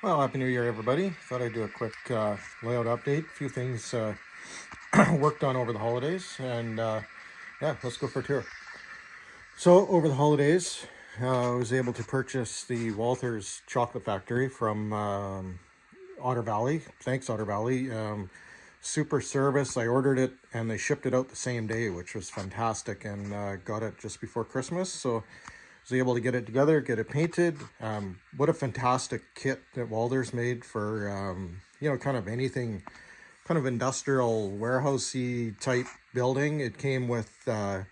Well, Happy New Year, everybody. Thought I'd do a quick layout update. A few things worked on over the holidays, and yeah, let's go for a tour. So, over the holidays, I was able to purchase the Walthers chocolate factory from Otter Valley. Thanks, Otter Valley. Super service. I ordered it and they shipped it out the same day, which was fantastic, and got it just before Christmas. So I was able to get it together, get it painted. What a fantastic kit that Walthers made for kind of anything, kind of industrial warehousey type building. It came with a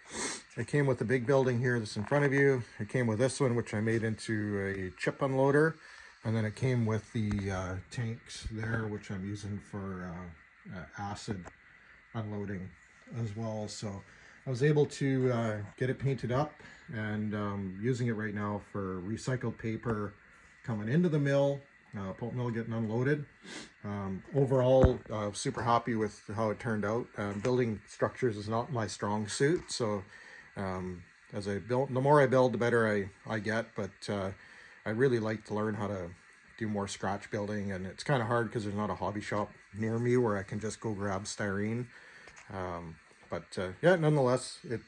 big building here that's in front of you. It came with this one, which I made into a chip unloader, and then it came with the tanks there, which I'm using for acid unloading as well. So I was able to get it painted up, and using it right now for recycled paper coming into the mill, pulp mill getting unloaded. Overall, super happy with how it turned out. Building structures is not my strong suit, so as I build, the more I build, the better I get, but I really like to learn how to do more scratch building, and it's kind of hard because there's not a hobby shop near me where I can just go grab styrene. Yeah, nonetheless, it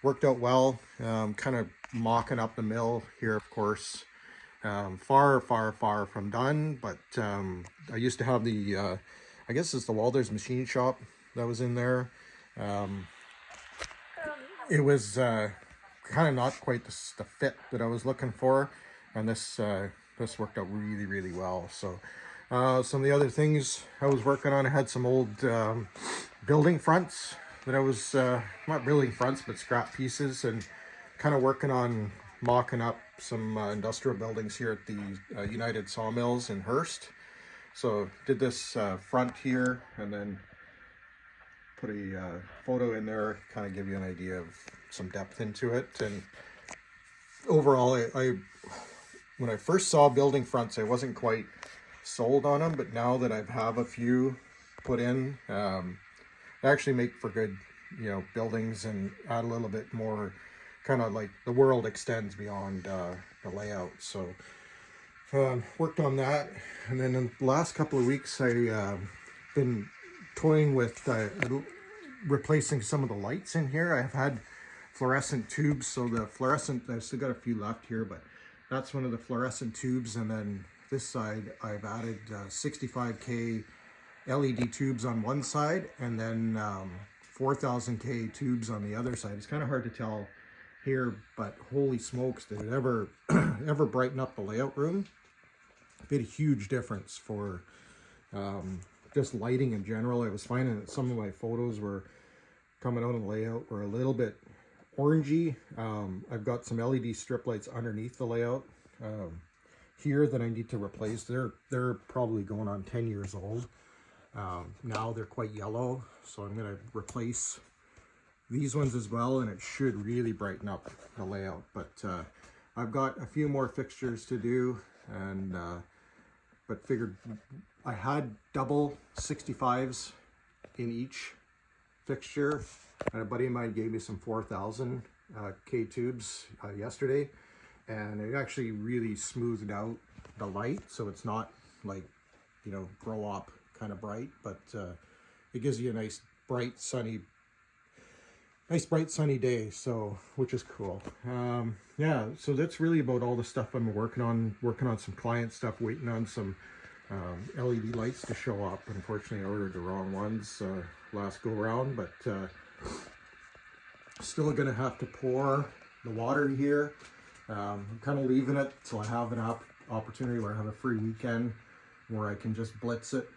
worked out well. Kind of mocking up the mill here, of course. Far from done, but I used to have the, I guess it's the Walthers machine shop that was in there. It was kind of not quite the fit that I was looking for, and this worked out really well. So some of the other things I was working on, I had some old building fronts that I was not building fronts but scrap pieces, and kind of working on mocking up some industrial buildings here at the United Sawmills in Hearst. So did this front here, and then put a photo in there, kind of give you an idea of some depth into it. And overall, I when I first saw building fronts, I wasn't quite sold on them, but now that I have a few put in, they actually make for good, buildings, and add a little bit more, kind of like the world extends beyond the layout. So worked on that, and then in the last couple of weeks, I been toying with replacing some of the lights in here. I've had fluorescent tubes, so the fluorescent, I've still got a few left here, but that's one of the fluorescent tubes. And then this side, I've added 65K LED tubes on one side, and then 4000K tubes on the other side. It's kind of hard to tell here, but holy smokes, did it ever ever brighten up the layout room. Made a huge difference for just lighting in general. I was finding that some of my photos were coming out of the layout were a little bit orangey. I've got some LED strip lights underneath the layout here that I need to replace. They're probably going on 10 years old. Now they're quite yellow, so I'm going to replace these ones as well, and it should really brighten up the layout. But I've got a few more fixtures to do, and but figured I had double 65s in each fixture, and a buddy of mine gave me some 4000 K tubes yesterday, and it actually really smoothed out the light, so it's not like, grow up kind of bright, but it gives you a nice bright sunny day, so which is cool. Yeah, so that's really about all the stuff I'm working on some client stuff, waiting on some LED lights to show up. Unfortunately, I ordered the wrong ones last go around, but still gonna have to pour the water here. I'm kind of leaving it till I have an opportunity where I have a free weekend where I can just blitz it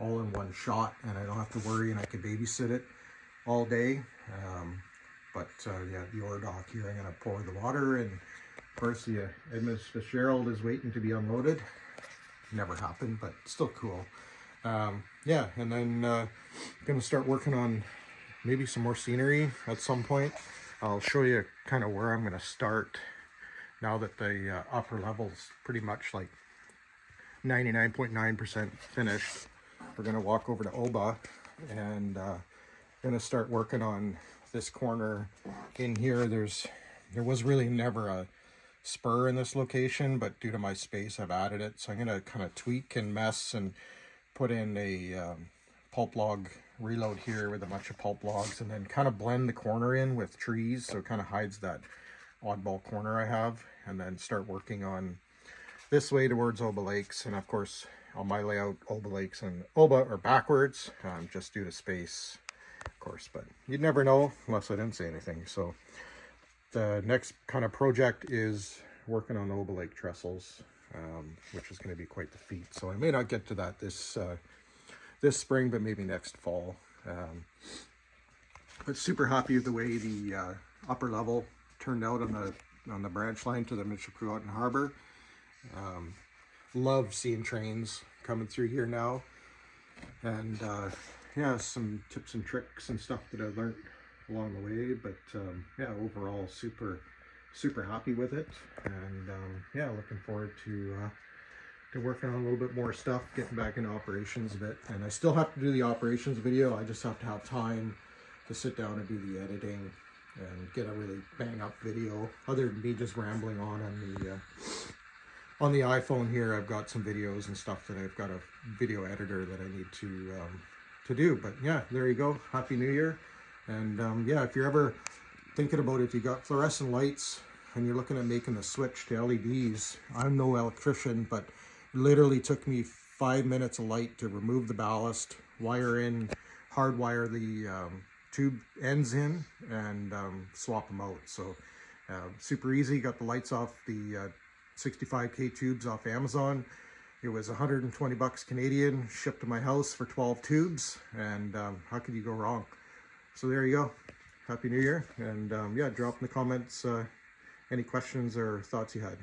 all in one shot, and I don't have to worry, and I can babysit it all day. Yeah, the ore dock here, I'm gonna pour the water, and of course the Edmonds Fitzgerald is waiting to be unloaded. Never happened, but still cool. Yeah, and then gonna start working on maybe some more scenery at some point. I'll show you kind of where I'm gonna start now that the upper level's pretty much like 99.9% finished. We're gonna walk over to Oba, and gonna start working on this corner in here. There was really never spur in this location, but due to my space I've added it. So I'm going to kind of tweak and mess and put in a pulp log reload here with a bunch of pulp logs, and then kind of blend the corner in with trees so it kind of hides that oddball corner I have, and then start working on this way towards Oba Lakes. And of course on my layout, Oba Lakes and Oba are backwards, just due to space, of course, but you'd never know unless I didn't say anything. So the next kind of project is working on Oba Lake trestles, which is going to be quite the feat. So I may not get to that this spring, but maybe next fall. But super happy with the way the upper level turned out on the branch line to the Michipicoten Harbor. Love seeing trains coming through here now, and yeah, some tips and tricks and stuff that I've learned along the way. But yeah, overall super happy with it, and yeah, looking forward to working on a little bit more stuff, getting back into operations a bit. And I still have to do the operations video. I just have to have time to sit down and do the editing and get a really bang up video, other than me just rambling on the iPhone here. I've got some videos and stuff that I've got a video editor that I need to do. But yeah, there you go. Happy New Year. And yeah, if you're ever thinking about it, if you got fluorescent lights and you're looking at making the switch to LEDs, I'm no electrician, but it literally took me 5 minutes of light to remove the ballast, hardwire the tube ends in, and swap them out. So super easy. Got the lights off the 65K tubes off Amazon. It was 120 bucks Canadian, shipped to my house for 12 tubes, and how could you go wrong? So there you go. Happy New Year, and yeah, drop in the comments any questions or thoughts you had.